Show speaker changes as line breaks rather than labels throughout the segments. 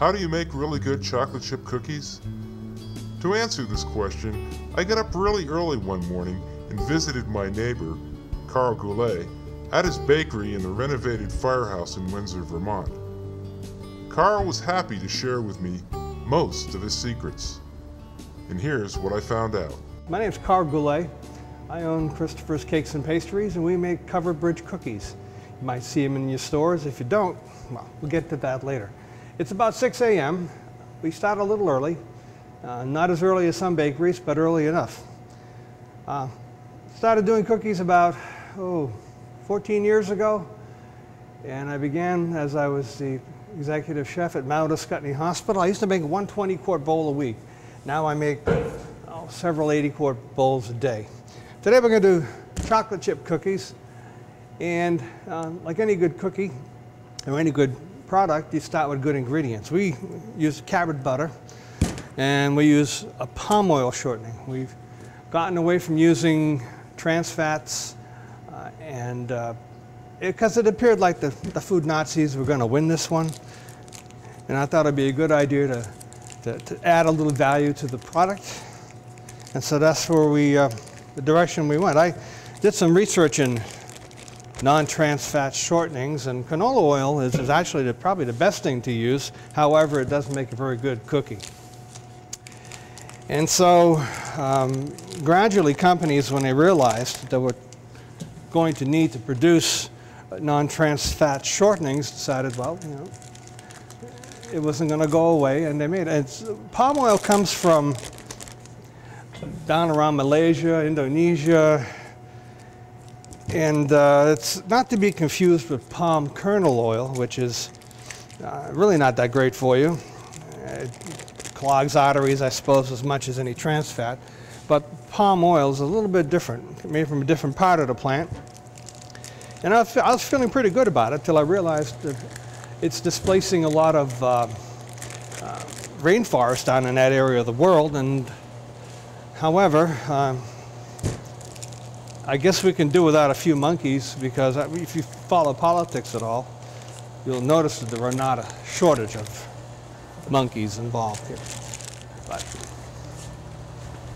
How do you make really good chocolate chip cookies? To answer this question, I got up really early one morning and visited my neighbor, Carl Goulet, at his bakery in the renovated firehouse in Windsor, Vermont. Carl was happy to share with me most of his secrets. And here's what I found out.
My name's Carl Goulet. I own Christopher's Cakes and Pastries, and we make covered bridge cookies. You might see them in your stores. If you don't, well, we'll get to that later. It's about 6 a.m. We start a little early. Not as early as some bakeries, but early enough. Started doing cookies about, 14 years ago. And I began as I was the executive chef at Mount Ascutney Hospital. I used to make one 20-quart bowl a week. Now I make several 80-quart bowls a day. Today we're going to do chocolate chip cookies. And like any good cookie or any good product, you start with good ingredients. We use carrot butter and we use a palm oil shortening. We've gotten away from using trans fats because it appeared like the food Nazis were going to win this one. And I thought it'd be a good idea to add a little value to the product. And so that's where the direction we went. I did some research in non-trans fat shortenings, and canola oil is actually probably the best thing to use. However, it doesn't make a very good cookie. And so gradually companies, when they realized that they were going to need to produce non-trans fat shortenings, decided, well, it wasn't going to go away, and they made it. Palm oil comes from down around Malaysia, Indonesia, and it's not to be confused with palm kernel oil, which is really not that great for you. It clogs arteries, I suppose, as much as any trans fat. But palm oil is a little bit different, made from a different part of the plant. And I was feeling pretty good about it till I realized that it's displacing a lot of rainforest down in that area of the world. And however, I guess we can do without a few monkeys, because if you follow politics at all, you'll notice that there are not a shortage of monkeys involved here.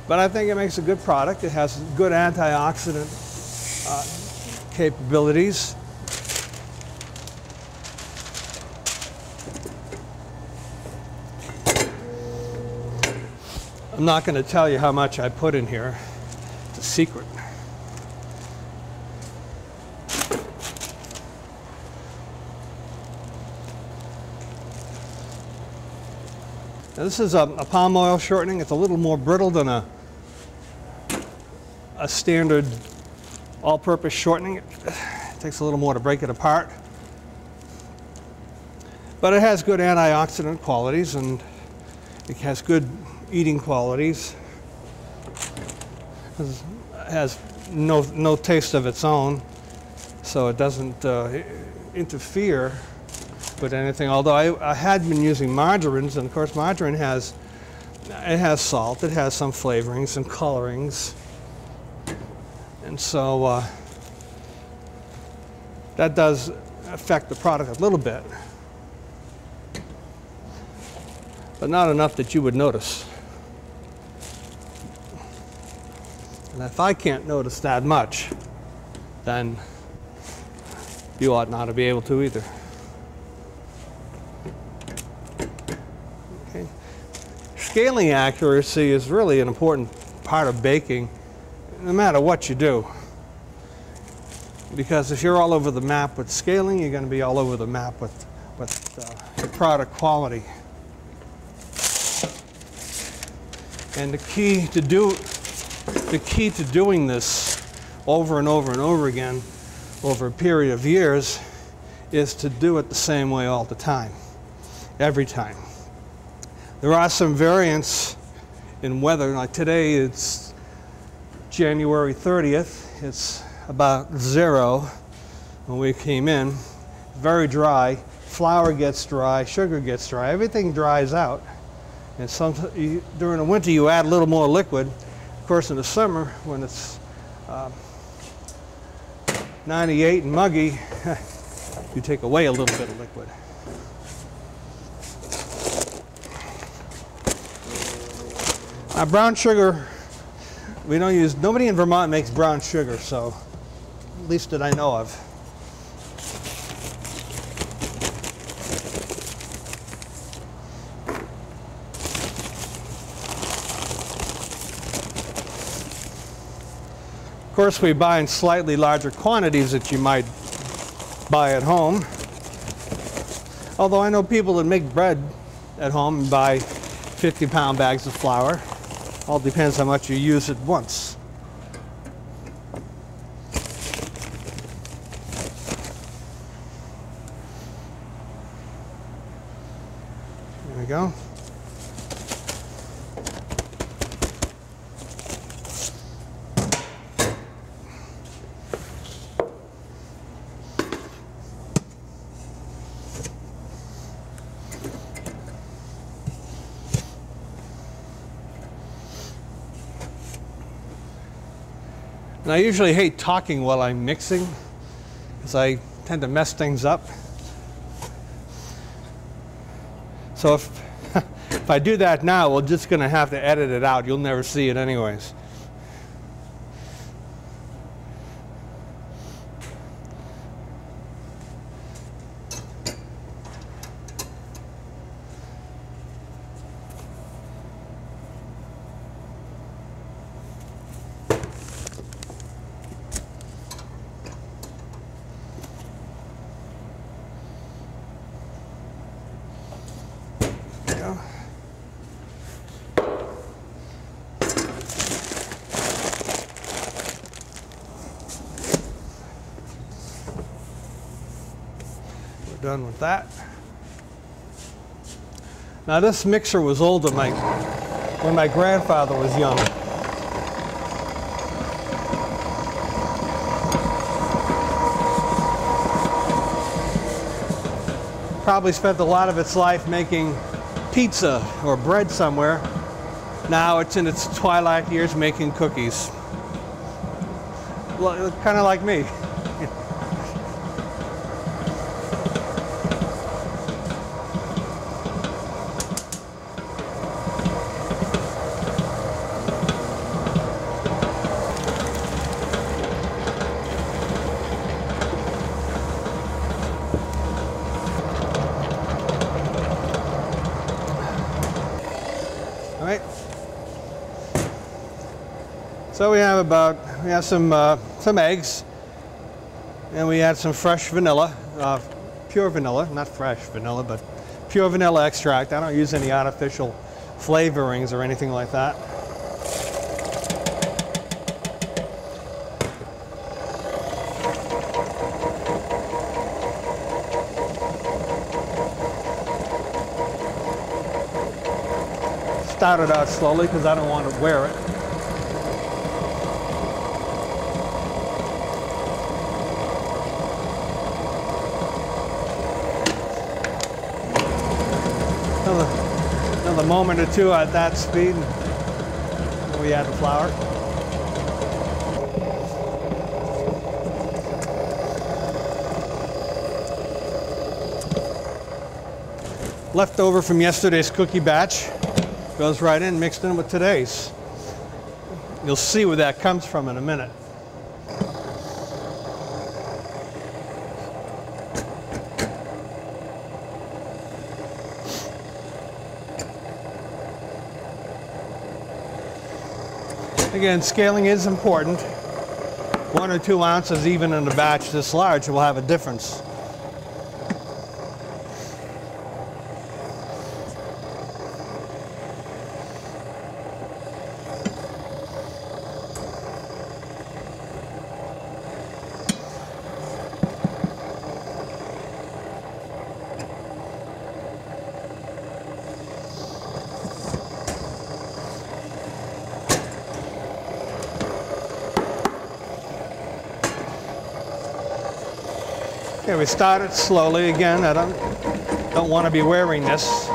But I think it makes a good product. It has good antioxidant capabilities. I'm not going to tell you how much I put in here. It's a secret. Now, this is a palm oil shortening. It's a little more brittle than a standard all-purpose shortening. It takes a little more to break it apart. But it has good antioxidant qualities, and it has good eating qualities. It has no taste of its own, so it doesn't interfere with anything. Although I had been using margarines, and of course margarine has salt, it has some flavorings, some colorings, and so that does affect the product a little bit, but not enough that you would notice. And if I can't notice that much, then you ought not to be able to either. Okay. Scaling accuracy is really an important part of baking, no matter what you do. Because if you're all over the map with scaling, you're going to be all over the map with your product quality. And the key to doing this over and over and over again over a period of years is to do it the same way all the time, every time. There are some variants in weather. Like today, it's January 30th. It's about 0 when we came in. Very dry. Flour gets dry, sugar gets dry, everything dries out. And during the winter you add a little more liquid. Of course, in the summer when it's 98 and muggy, you take away a little bit of liquid. Brown sugar, we don't use, nobody in Vermont makes brown sugar, so at least that I know of. Of course, we buy in slightly larger quantities that you might buy at home. Although I know people that make bread at home and buy 50-pound bags of flour. All depends how much you use at once. There we go. And I usually hate talking while I'm mixing, because I tend to mess things up. So if I do that now, we're just going to have to edit it out. You'll never see it anyways. Done with that. Now this mixer was old when my grandfather was young. Probably spent a lot of its life making pizza or bread somewhere. Now it's in its twilight years making cookies. Kind of like me. So we have some eggs, and we add some fresh vanilla, pure vanilla, not fresh vanilla, but pure vanilla extract. I don't use any artificial flavorings or anything like that. Start it out slowly because I don't want to wear it. Another moment or two at that speed, and we add the flour. Leftover from yesterday's cookie batch goes right in, mixed in with today's. You'll see where that comes from in a minute. Again, scaling is important. 1 or 2 ounces even in a batch this large will have a difference. Okay, we start it slowly again. I don't want to be wearing this.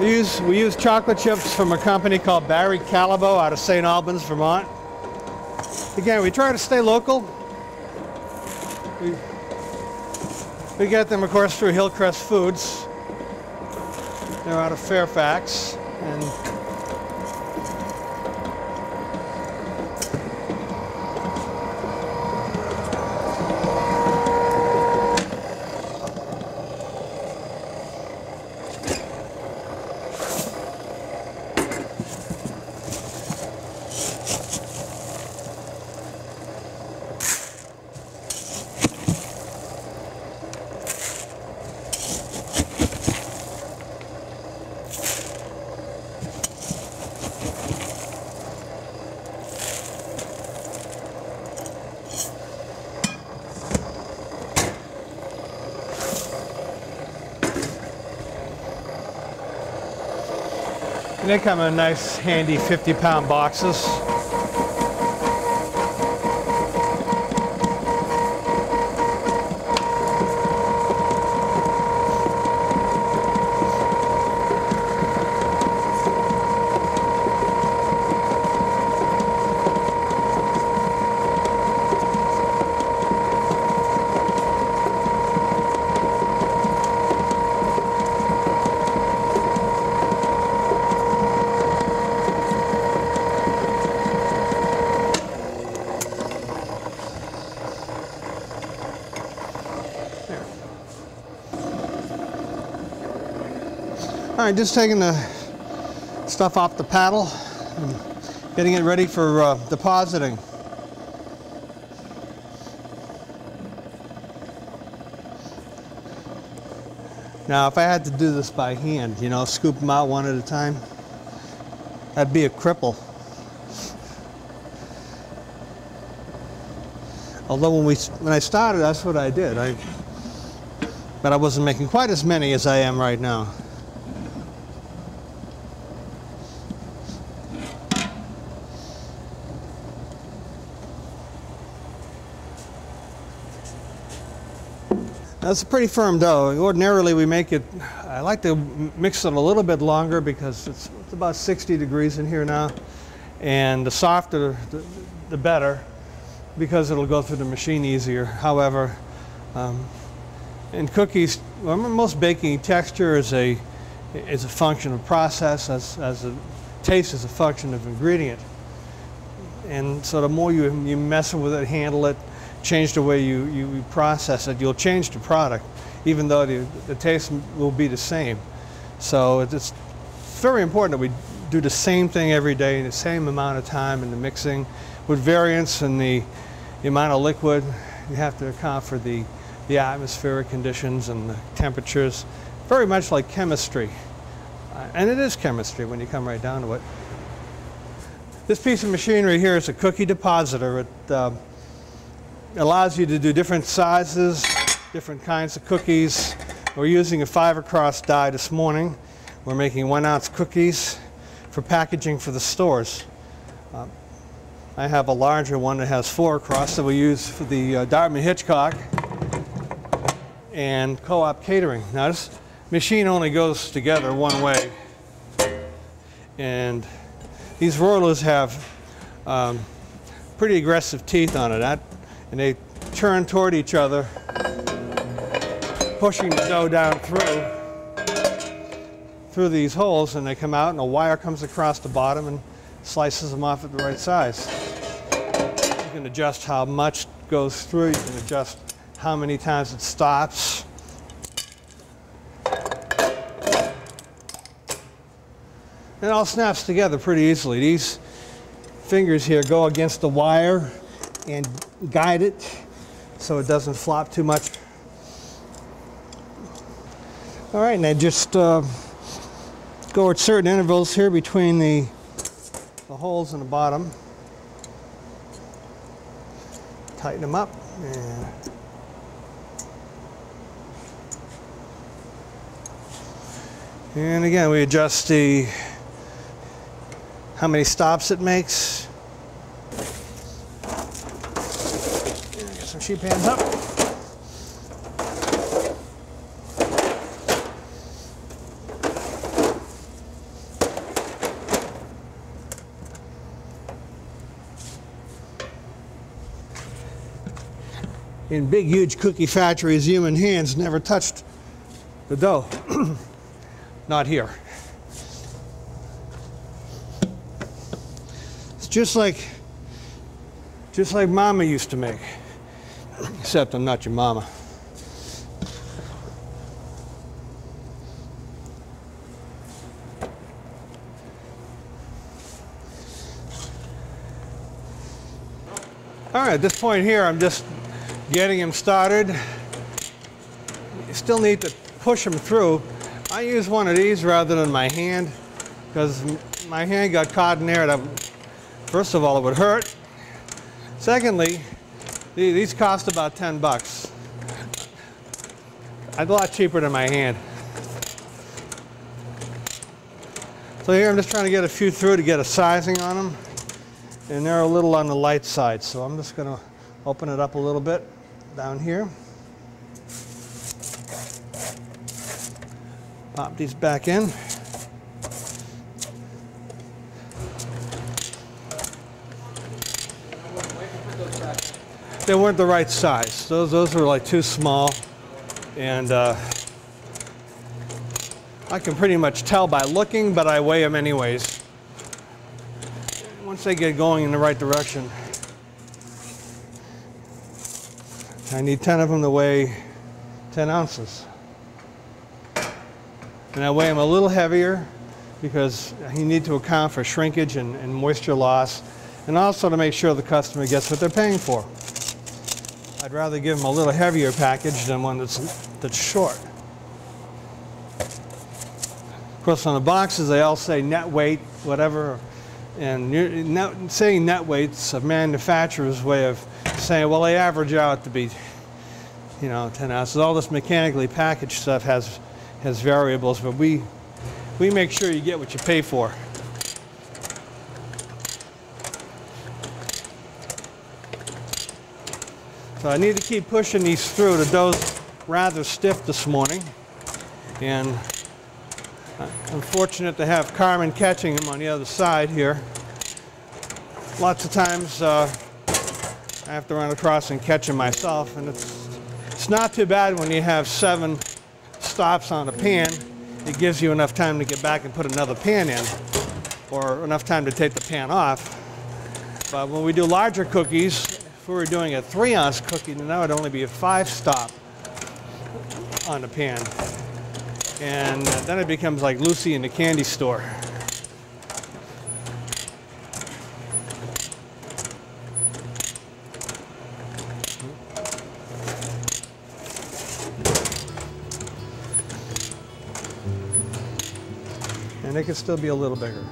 We use chocolate chips from a company called Barry Callebaut out of St. Albans, Vermont. Again, we try to stay local. We get them, of course, through Hillcrest Foods. They're out of Fairfax. And they come in nice, handy 50-pound boxes. All right, just taking the stuff off the paddle and getting it ready for depositing. Now, if I had to do this by hand, you know, scoop them out one at a time, I'd be a cripple. Although when I started, that's what I did. But I wasn't making quite as many as I am right now. That's a pretty firm dough. Ordinarily we make it, I like to mix it a little bit longer because it's about 60 degrees in here now. And the softer, the better, because it'll go through the machine easier. However, in cookies, well, most baking, texture is a function of process, as a taste is a function of ingredient. And so the more you mess with it, handle it, change the way you process it, you'll change the product, even though the taste will be the same. So it's very important that we do the same thing every day in the same amount of time in the mixing. With variance in the amount of liquid, you have to account for the atmospheric conditions and the temperatures, very much like chemistry. And it is chemistry when you come right down to it. This piece of machinery here is a cookie depositor. It allows you to do different sizes, different kinds of cookies. We're using a 5-across die this morning. We're making 1-ounce cookies for packaging for the stores. I have a larger one that has 4 across that we use for the Dartmouth Hitchcock and Co-op Catering. Now this machine only goes together one way, and these rollers have pretty aggressive teeth on it, and they turn toward each other, pushing the dough down through these holes, and they come out and a wire comes across the bottom and slices them off at the right size. You can adjust how much goes through, you can adjust how many times it stops. It all snaps together pretty easily. These fingers here go against the wire and guide it so it doesn't flop too much. All right, now just go at certain intervals here between the holes in the bottom. Tighten them up. And again, we adjust how many stops it makes. Get some sheet pans up. in big, huge cookie factories, human hands never touched the dough. Not here. It's just like Mama used to make, except I'm not your mama. All right, at this point here, I'm just getting him started. You still need to push him through. I use one of these rather than my hand, because my hand got caught in there. First of all, it would hurt. Secondly, these cost about 10 bucks. A lot cheaper than my hand. So here I'm just trying to get a few through to get a sizing on them. And they're a little on the light side, so I'm just going to open it up a little bit down here. Pop these back in. They weren't the right size. Those were like too small, and I can pretty much tell by looking, but I weigh them anyways. Once they get going in the right direction. I need 10 of them to weigh 10 ounces. And I weigh them a little heavier because you need to account for shrinkage and moisture loss, and also to make sure the customer gets what they're paying for. I'd rather give them a little heavier package than one that's short. Of course, on the boxes they all say net weight, whatever. And saying net weight's a manufacturer's way of saying, well, they average out to be, 10 ounces. All this mechanically packaged stuff has variables, but we make sure you get what you pay for. So I need to keep pushing these through. The dough's rather stiff this morning, and I'm fortunate to have Carmen catching him on the other side here. Lots of times I have to run across and catch him myself, and it's not too bad when you have 7 stops on a pan. It gives you enough time to get back and put another pan in, or enough time to take the pan off. But when we do larger cookies, if we were doing a 3-ounce cookie, then that would only be a 5-stop on the pan. And then it becomes like Lucy in the candy store. And it can still be a little bigger.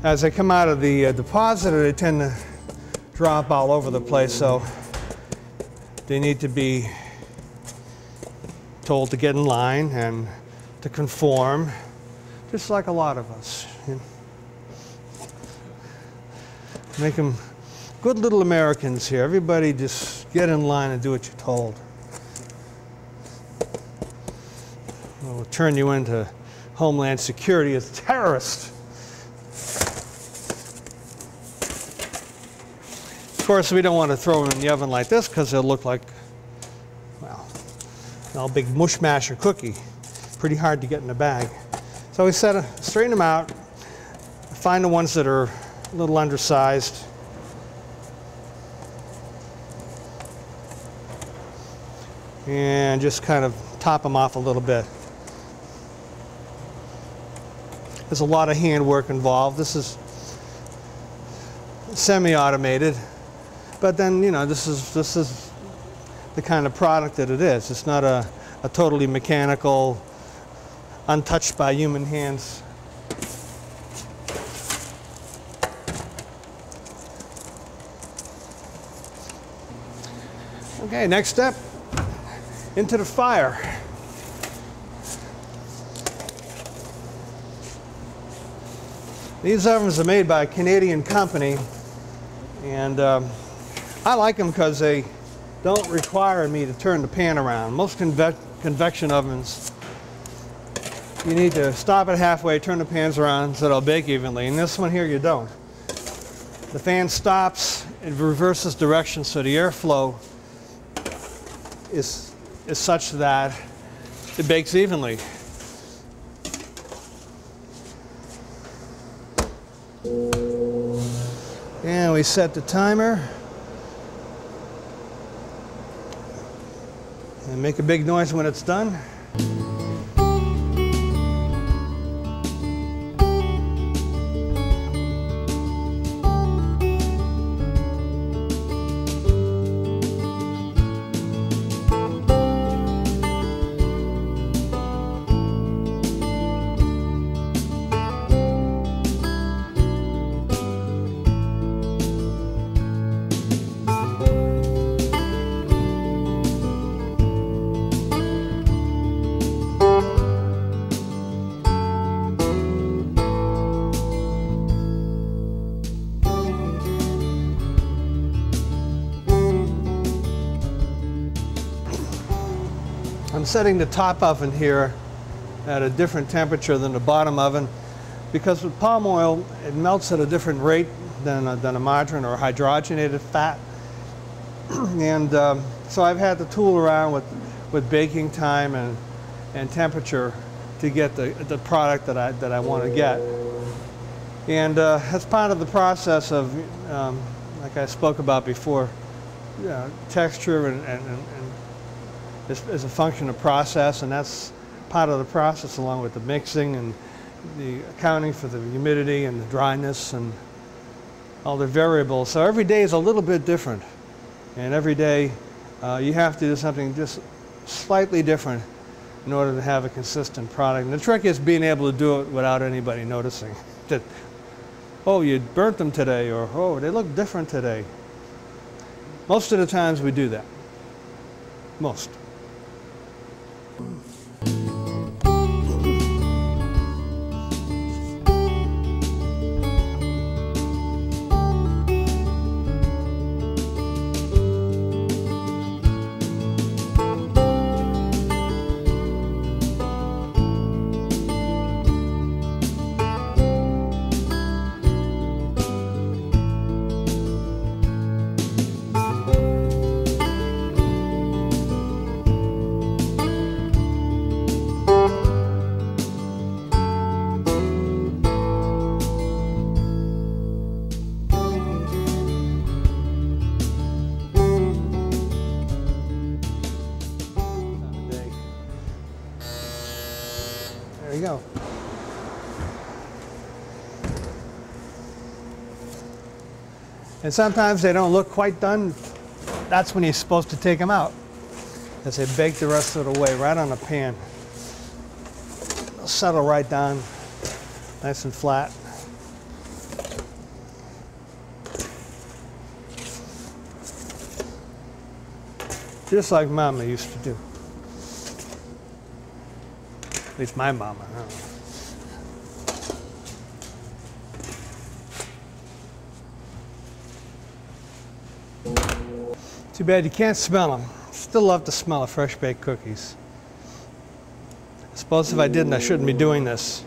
As they come out of the depositor, they tend to drop all over the place, so they need to be told to get in line and to conform, just like a lot of us. Make them good little Americans here. Everybody just get in line and do what you're told. We'll turn you into Homeland Security as terrorists. Of course, we don't want to throw them in the oven like this because they'll look like, well, a big mush masher cookie. Pretty hard to get in the bag. So we straighten them out, find the ones that are a little undersized. And just kind of top them off a little bit. There's a lot of hand work involved. This is semi-automated. But then, this is the kind of product that it is. It's not a totally mechanical, untouched by human hands. Okay, next step, into the fire. These ovens are made by a Canadian company. And I like them because they don't require me to turn the pan around. Most convection ovens, you need to stop it halfway, turn the pans around so they'll bake evenly. And this one here, you don't. The fan stops, it reverses direction, so the airflow is such that it bakes evenly. And we set the timer. And make a big noise when it's done. I'm setting the top oven here at a different temperature than the bottom oven because with palm oil, it melts at a different rate than a margarine or hydrogenated fat. And so I've had to tool around with baking time and temperature to get the product that I want to get. And that's part of the process of, like I spoke about before, texture and is a function of process, and that's part of the process along with the mixing and the accounting for the humidity and the dryness and all the variables. So every day is a little bit different, and every day you have to do something just slightly different in order to have a consistent product. And the trick is being able to do it without anybody noticing that, oh, you burnt them today, or oh, they look different today. Most of the times we do that. Most. There you go. And sometimes they don't look quite done. That's when you're supposed to take them out, as they bake the rest of the way right on the pan. They'll settle right down, nice and flat. Just like Mama used to do. At least my mama. I don't know. Too bad you can't smell them. Still love the smell of fresh baked cookies. I suppose if I didn't, I shouldn't be doing this.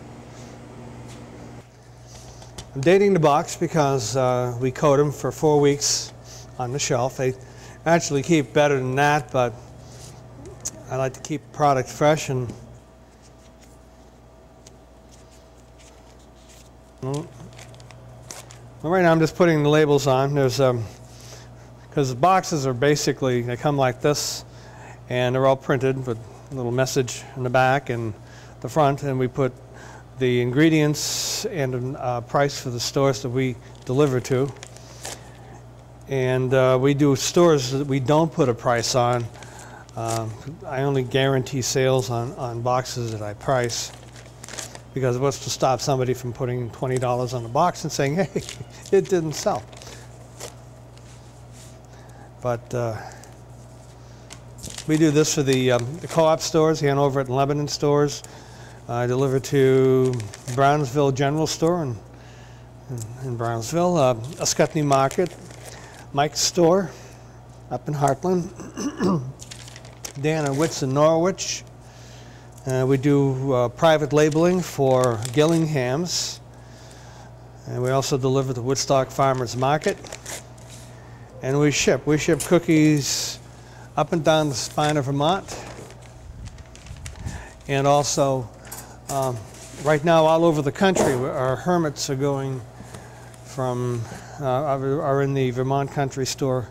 I'm dating the box because we coat them for 4 weeks on the shelf. They actually keep better than that, but I like to keep the product fresh. And well, right now I'm just putting the labels on. There's because the boxes are basically, they come like this, and they're all printed with a little message in the back and the front, and we put the ingredients and price for the stores that we deliver to. And we do stores that we don't put a price on. I only guarantee sales on boxes that I price, because what's to stop somebody from putting $20 on the box and saying, hey, it didn't sell. But we do this for the co-op stores, Hanover and Lebanon stores. I deliver to Brownsville General Store in Brownsville, Ascutney Market, Mike's store up in Heartland. Dan and Wits in Norwich. We do private labeling for Gillingham's. And we also deliver to Woodstock Farmers Market. And we ship cookies up and down the spine of Vermont. And also, right now all over the country, our hermits are going from, are in the Vermont Country Store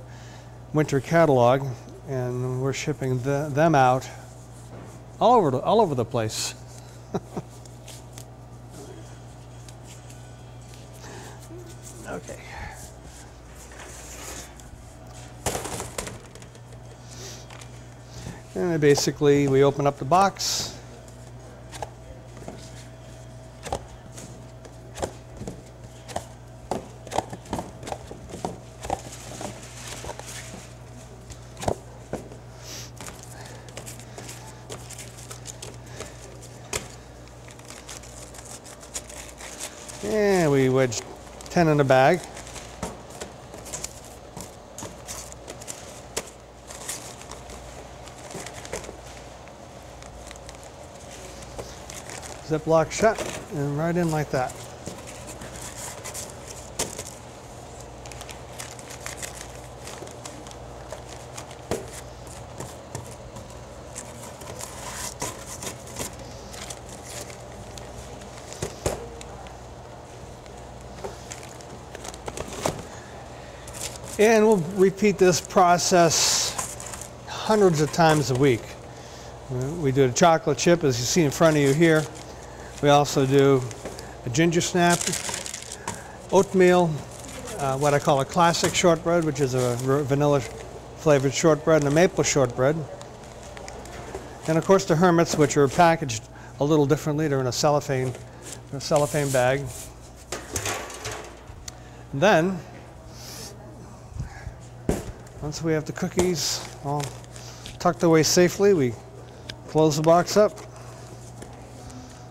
winter catalog, and we're shipping them out all over the place. Okay. And then basically we open up the box. And we wedge 10 in a bag. Ziploc shut and right in like that. And we'll repeat this process hundreds of times a week. We do a chocolate chip, as you see in front of you here. We also do a ginger snap, oatmeal, what I call a classic shortbread, which is a vanilla flavored shortbread, and a maple shortbread. And of course the hermits, which are packaged a little differently. They're in a cellophane bag. And then, once we have the cookies all tucked away safely, we close the box up.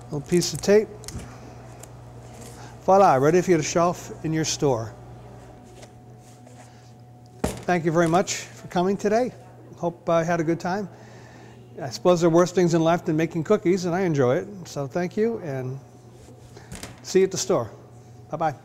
Little piece of tape. Voila, ready for you to shelf in your store. Thank you very much for coming today. Hope I had a good time. I suppose there are worse things in life than making cookies, and I enjoy it. So thank you, and see you at the store. Bye-bye.